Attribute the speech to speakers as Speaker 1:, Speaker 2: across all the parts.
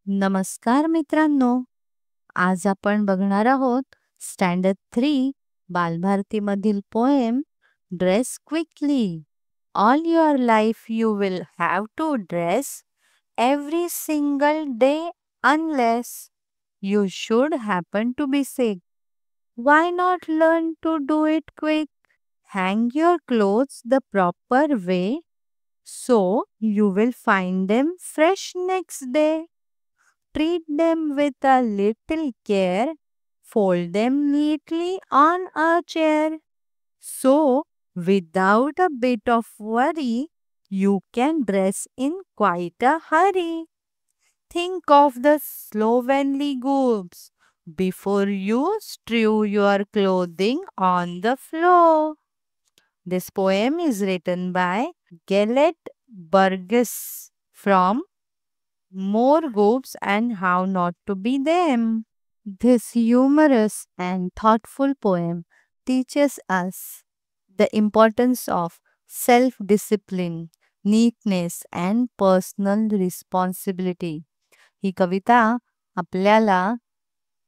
Speaker 1: नमस्कार मित्रांनो, आज आपण बघणार आहोत स्टँडर्ड 3 बालभारतीमधील poem dress quickly. All your life you will have to dress every single day unless you should happen to be sick. Why not learn to do it quick? Hang your clothes the proper way so you will find them fresh next day. Treat them with a little care. Fold them neatly on a chair. So, without a bit of worry, you can dress in quite a hurry. Think of the slovenly goobs before you strew your clothing on the floor. This poem is written by Gelett Burgess from More Goobs and How Not to Be Them. This humorous and thoughtful poem teaches us the importance of self-discipline, neatness and personal responsibility. ही कविता आपल्याला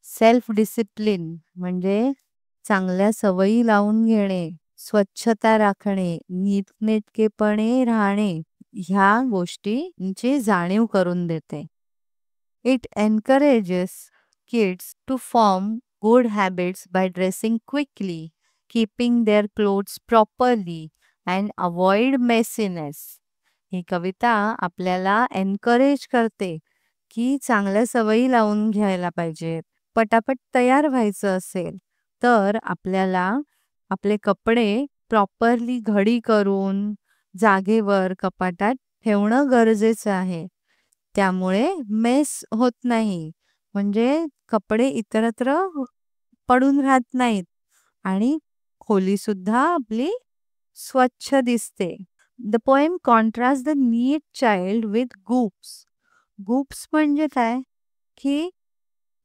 Speaker 1: self discipline म्हणजे चांगल्या सवयी लावून घेणे, स्वच्छता राखणे, नीटनेटकेपणे राहणे ह्या गोष्टींची जाणीव करून देते. It encourages kids to form good habits by dressing quickly, keeping their clothes properly, and avoid messiness. ही कविता आपल्याला एनकरेज करते की चांगल्या सवयी लावून घ्यायला पाहिजे. पटापट तयार व्हायचं असेल तर आपल्याला आपले कपडे प्रॉपरली घडी करून जागेवर कपाटात ठेवणं गरजेचं आहे. त्यामुळे मेस होत नाही, म्हणजे कपडे इतरत्र पडून राहत नाहीत आणि खोली सुद्धा आपली स्वच्छ दिसते. The poem contrasts the neat child with goops. Goops म्हणजे काय की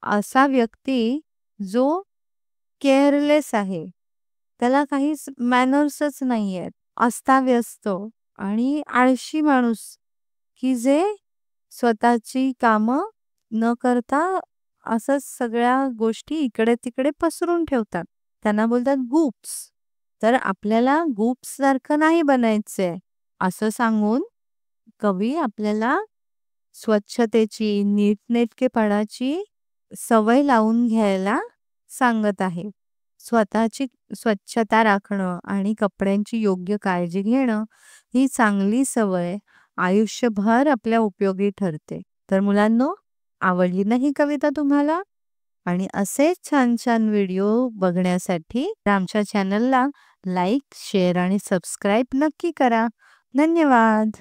Speaker 1: असा व्यक्ती जो केअरलेस आहे, त्याला काहीच मॅनर्सच नाहीयेत, अस्ताव्यस्त आणि आळशी माणूस की जे स्वतःची कामं न करता असंच सगळ्या गोष्टी इकडे तिकडे पसरून ठेवतात. त्यांना बोलतात गुप्स. तर आपल्याला गुप्स सारखं नाही बनायचंय असं सांगून कवी आपल्याला स्वच्छतेची, नीटनेटकेपणाची सवय लावून घ्यायला सांगत आहे. स्वतःची स्वच्छता राखणं आणि कपड्यांची योग्य काळजी घेणं ही चांगली सवय आयुष्यभर आपल्या उपयोगी ठरते. तर मुलांनो, आवडली ना ही कविता तुम्हाला? आणि असेच छान छान व्हिडिओ बघण्यासाठी आमच्या चॅनलला लाईक, शेअर आणि सबस्क्राईब नक्की करा. धन्यवाद.